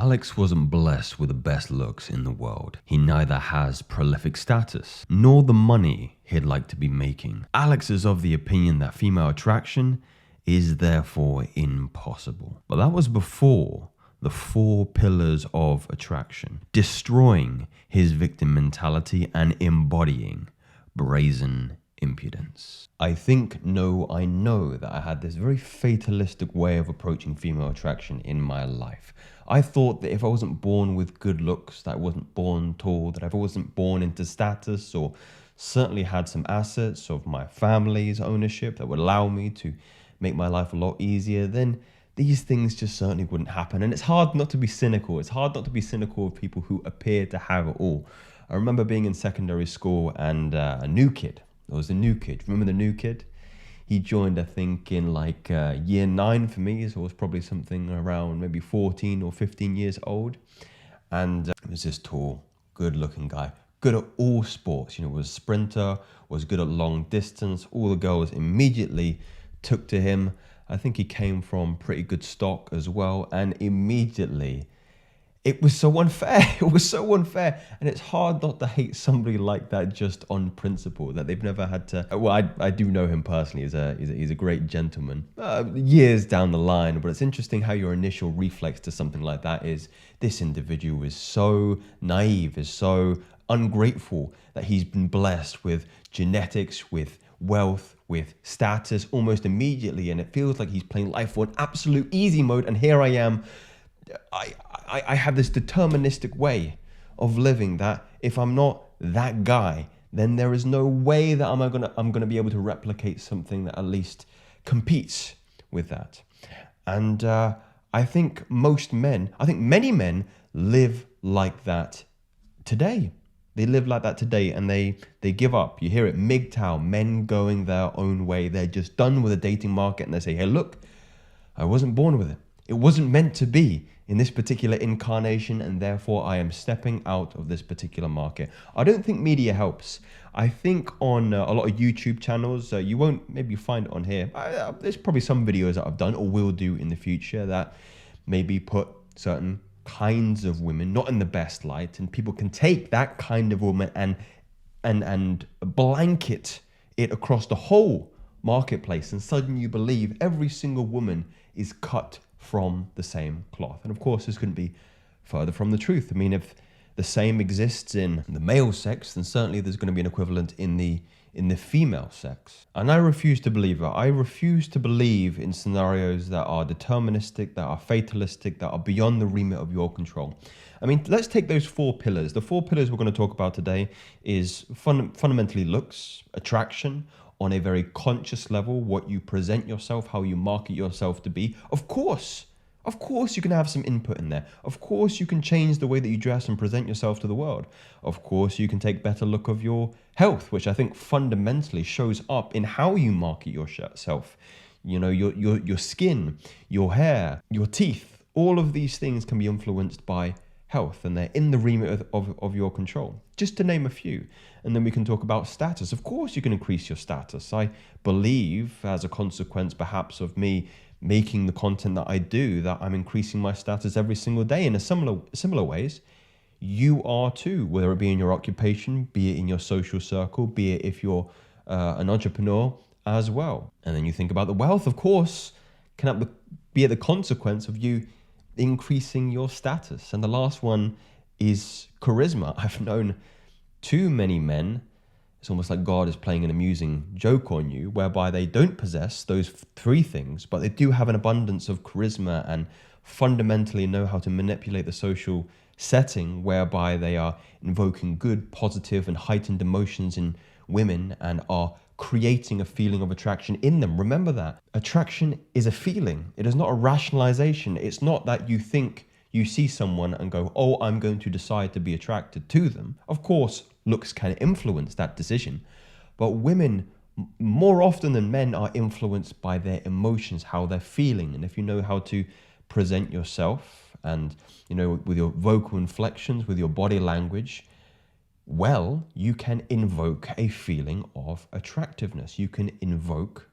Alex wasn't blessed with the best looks in the world. He neither has prolific status, nor the money he'd like to be making. Alex is of the opinion that female attraction is therefore impossible. But that was before the 4 pillars of attraction, destroying his victim mentality and embodying brazen impudence. I know that I had this very fatalistic way of approaching female attraction in my life. I thought that if I wasn't born with good looks, that I wasn't born tall, that if I wasn't born into status, or certainly had some assets of my family's ownership that would allow me to make my life a lot easier, then these things just certainly wouldn't happen. And it's hard not to be cynical. It's hard not to be cynical of people who appear to have it all. I remember being in secondary school and a new kid. There was a new kid. Remember the new kid? He joined, I think, in like year 9 for me. So it was probably something around maybe 14 or 15 years old. And he was this tall, good-looking guy. Good at all sports. Was a sprinter, was good at long distance. All the girls immediately took to him. I think he came from pretty good stock as well. And immediately, it was so unfair. It was so unfair. And it's hard not to hate somebody like that just on principle, that they've never had to... Well, I do know him personally. He's a great gentleman. Years down the line. But it's interesting how your initial reflex to something like that is, this individual is so naive, is so ungrateful that he's been blessed with genetics, with wealth, with status almost immediately. And it feels like he's playing life on absolute easy mode. And here I am. I have this deterministic way of living that if I'm not that guy, then there is no way that I'm gonna be able to replicate something that at least competes with that. And I think many men live like that today. They live like that today, and they give up. You hear it, MGTOW, men going their own way. They're just done with the dating market, and they say, hey, look, I wasn't born with it. It wasn't meant to be in this particular incarnation, and therefore I am stepping out of this particular market. I don't think media helps. I think on a lot of YouTube channels, you won't maybe find it on here. There's probably some videos that I've done or will do in the future that maybe put certain kinds of women not in the best light, and people can take that kind of woman and blanket it across the whole marketplace, and suddenly you believe every single woman is cut from the same cloth. And of course, this couldn't be further from the truth. I mean, if the same exists in the male sex, then certainly there's going to be an equivalent in the female sex. And I refuse to believe it. I refuse to believe in scenarios that are deterministic, that are fatalistic, that are beyond the remit of your control. I mean, let's take those 4 pillars. The 4 pillars we're going to talk about today is fundamentally looks, attraction, on a very conscious level, what you present yourself, how you market yourself to be. Of course, you can have some input in there. Of course, you can change the way that you dress and present yourself to the world. Of course, you can take better look of your health, which I think fundamentally shows up in how you market yourself. Your skin, your hair, your teeth, all of these things can be influenced by health, and they're in the remit of your control, just to name a few. And then we can talk about status. Of course, you can increase your status. I believe, as a consequence perhaps of me making the content that I do, that I'm increasing my status every single day in a similar ways. You are too, whether it be in your occupation, be it in your social circle, be it if you're an entrepreneur as well. And then you think about the wealth, of course, can be the consequence of you increasing your status. And the last one is charisma. I've known too many men, it's almost like God is playing an amusing joke on you, whereby they don't possess those 3 things, but they do have an abundance of charisma and fundamentally know how to manipulate the social setting, whereby they are invoking good, positive, and heightened emotions in women and are creating a feeling of attraction in them. Remember that. Attraction is a feeling. It is not a rationalization. It's not that you think you see someone and go, oh, I'm going to decide to be attracted to them. Of course, looks can influence that decision. But women, more often than men, are influenced by their emotions, how they're feeling. And if you know how to present yourself and, with your vocal inflections, with your body language, well, you can invoke a feeling of attractiveness. You can invoke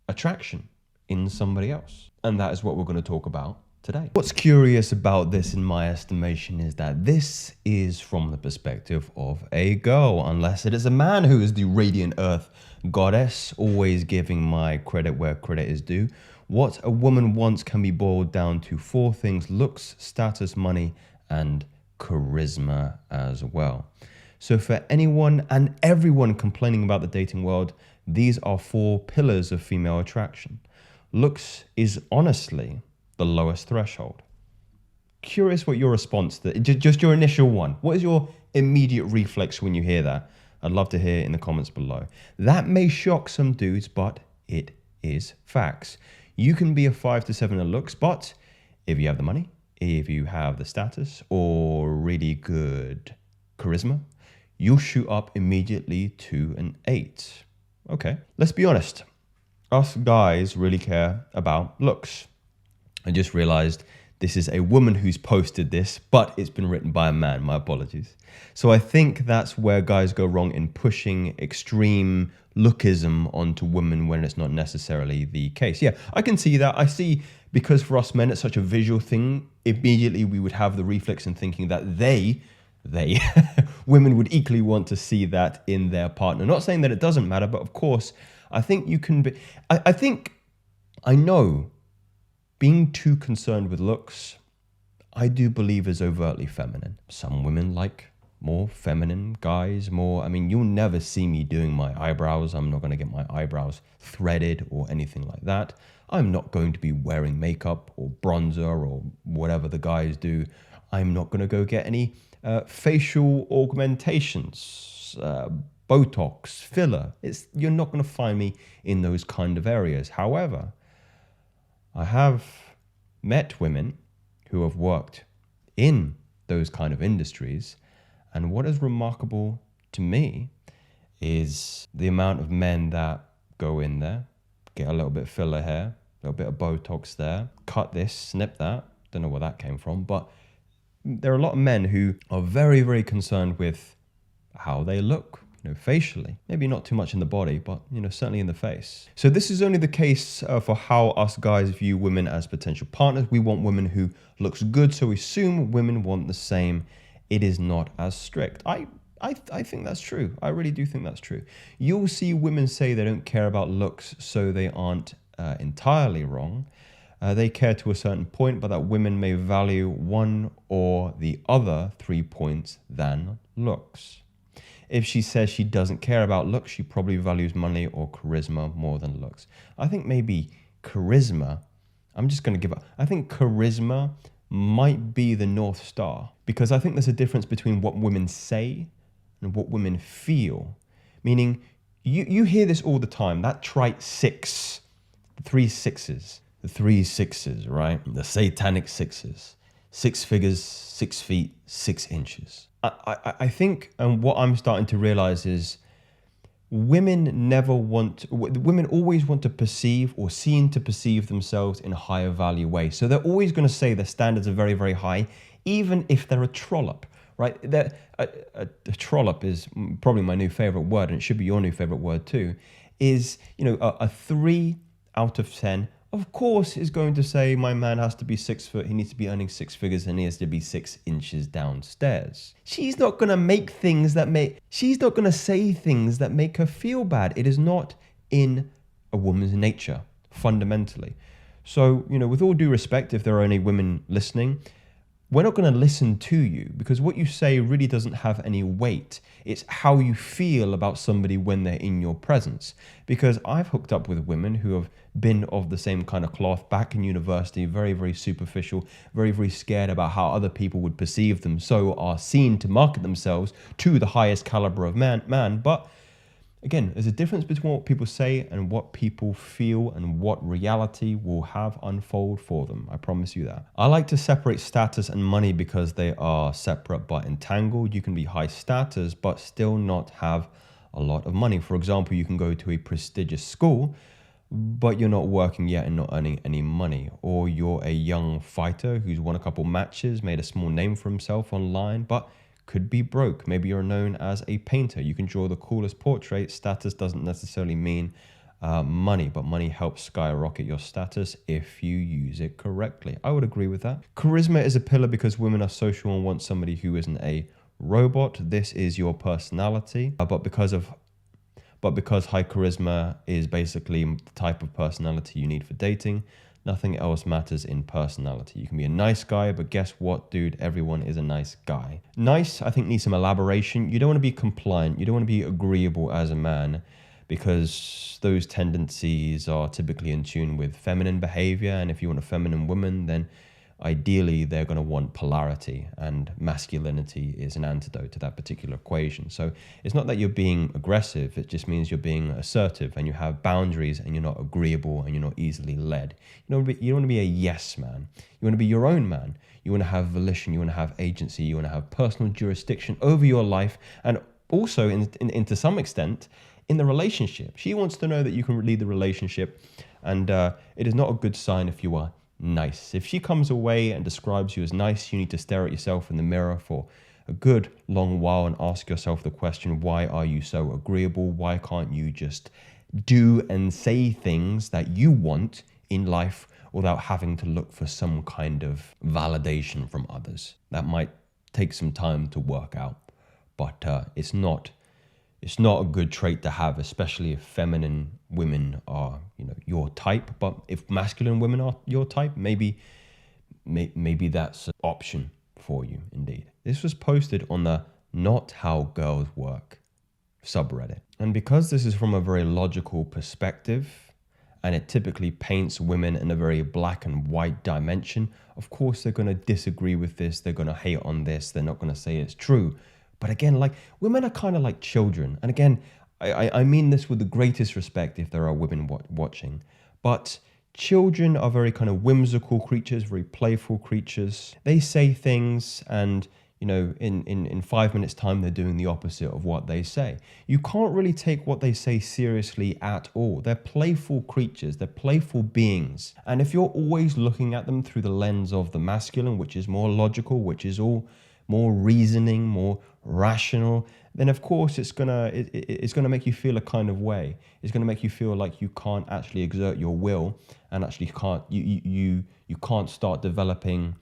attraction in somebody else. And that is what we're going to talk about today. What's curious about this, in my estimation, is that this is from the perspective of a girl, unless it is a man who is the radiant earth goddess, always giving my credit where credit is due. What a woman wants can be boiled down to 4 things: looks, status, money, and charisma as well. So for anyone and everyone complaining about the dating world, these are 4 pillars of female attraction. Looks is honestly the lowest threshold. Curious what your response to just your initial one. What is your immediate reflex when you hear that? I'd love to hear in the comments below. That may shock some dudes, but it is facts. You can be a 5 to 7 in looks, but if you have the money, if you have the status or really good charisma, you'll shoot up immediately to an 8. Okay, let's be honest. Us guys really care about looks. I just realized this is a woman who's posted this, but it's been written by a man. My apologies. So I think that's where guys go wrong in pushing extreme lookism onto women when it's not necessarily the case. Yeah, I can see that. I see, because for us men, it's such a visual thing. Immediately we would have the reflex in thinking that they women would equally want to see that in their partner. Not saying that it doesn't matter, but of course, I think you can be, I know being too concerned with looks, I do believe is overtly feminine. Some women like more feminine guys, you'll never see me doing my eyebrows. I'm not going to get my eyebrows threaded or anything like that. I'm not going to be wearing makeup or bronzer or whatever the guys do. I'm not going to go get any facial augmentations, Botox, filler. You're not going to find me in those kind of areas. However, I have met women who have worked in those kind of industries, and what is remarkable to me is the amount of men that go in there, get a little bit of filler hair, a little bit of Botox there, cut this, snip that. Don't know where that came from, but there are a lot of men who are very, very concerned with how they look, facially. Maybe not too much in the body, but, certainly in the face. So this is only the case for how us guys view women as potential partners. We want women who looks good, so we assume women want the same. It is not as strict. I think that's true. I really do think that's true. You'll see women say they don't care about looks, so they aren't entirely wrong. They care to a certain point, but that women may value one or the other 3 points than looks. If she says she doesn't care about looks, she probably values money or charisma more than looks. I think maybe charisma, I'm just going to give up. I think charisma might be the North Star, because I think there's a difference between what women say and what women feel. Meaning, you hear this all the time, that trite 6, the 3 6s. The 3 6s, right? The satanic 6s. 6 figures, 6 feet, 6 inches. I think, and what I'm starting to realize is women always want to perceive or seem to perceive themselves in a higher value way. So they're always going to say their standards are very, very high, even if they're a trollop, right? A trollop is probably my new favorite word, and it should be your new favorite word too, is, a 3 out of 10, of course, is going to say my man has to be 6 foot, he needs to be earning 6 figures, and he has to be 6 inches downstairs. She's not going to say things that make her feel bad. It is not in a woman's nature, fundamentally. So, with all due respect, if there are any women listening, we're not going to listen to you, because what you say really doesn't have any weight. It's how you feel about somebody when they're in your presence. Because I've hooked up with women who have been of the same kind of cloth back in university, very, very superficial, very, very scared about how other people would perceive them, so are seen to market themselves to the highest caliber of man. But again, there's a difference between what people say and what people feel and what reality will have unfold for them. I promise you that. I like to separate status and money because they are separate but entangled. You can be high status but still not have a lot of money. For example, you can go to a prestigious school, but you're not working yet and not earning any money. Or you're a young fighter who's won a couple matches, made a small name for himself online, but could be broke. Maybe you're known as a painter. You can draw the coolest portrait. Status doesn't necessarily mean money, but money helps skyrocket your status if you use it correctly. I would agree with that. Charisma is a pillar because women are social and want somebody who isn't a robot. This is your personality, but because high charisma is basically the type of personality you need for dating, nothing else matters in personality. You can be a nice guy, but guess what, dude? Everyone is a nice guy. Nice, I think, needs some elaboration. You don't want to be compliant. You don't want to be agreeable as a man, because those tendencies are typically in tune with feminine behavior. And if you want a feminine woman, then ideally they're going to want polarity, and masculinity is an antidote to that particular equation. So it's not that you're being aggressive, it just means you're being assertive and you have boundaries and you're not agreeable and you're not easily led. You don't want to be a yes man. You want to be your own man. You want to have volition, you want to have agency, you want to have personal jurisdiction over your life, and also to some extent in the relationship. She wants to know that you can lead the relationship, and it is not a good sign if you are nice. If she comes away and describes you as nice, you need to stare at yourself in the mirror for a good long while and ask yourself the question, why are you so agreeable? Why can't you just do and say things that you want in life without having to look for some kind of validation from others? That might take some time to work out, but it's not a good trait to have, especially if feminine women are, your type. But if masculine women are your type, maybe that's an option for you indeed. This was posted on the Not How Girls Work subreddit. And because this is from a very logical perspective, and it typically paints women in a very black and white dimension, of course they're going to disagree with this, they're going to hate on this, they're not going to say it's true. But again, like, women are kind of like children. And again, I mean this with the greatest respect if there are women watching. But children are very kind of whimsical creatures, very playful creatures. They say things and, in 5 minutes time, they're doing the opposite of what they say. You can't really take what they say seriously at all. They're playful creatures. They're playful beings. And if you're always looking at them through the lens of the masculine, which is more logical, which is all more reasoning, more rational, then of course it's gonna make you feel a kind of way. It's gonna make you feel like you can't actually exert your will, and actually you can't start developing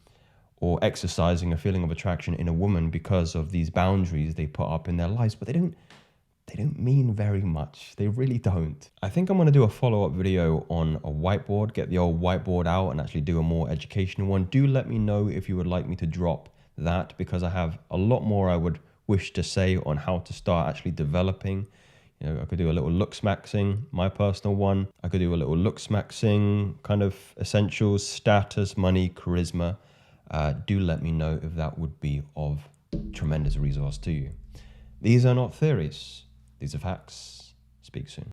or exercising a feeling of attraction in a woman because of these boundaries they put up in their lives. But they don't mean very much. They really don't. I think I'm going to do a follow-up video on a whiteboard, get the old whiteboard out and actually do a more educational one. Do let me know if you would like me to drop that, because I have a lot more I would wish to say on how to start actually developing. I could do a little looks maxing, my personal one. I could do a little looks maxing, kind of essentials, status, money, charisma. Do let me know if that would be of tremendous resource to you. These are not theories. These are facts. Speak soon.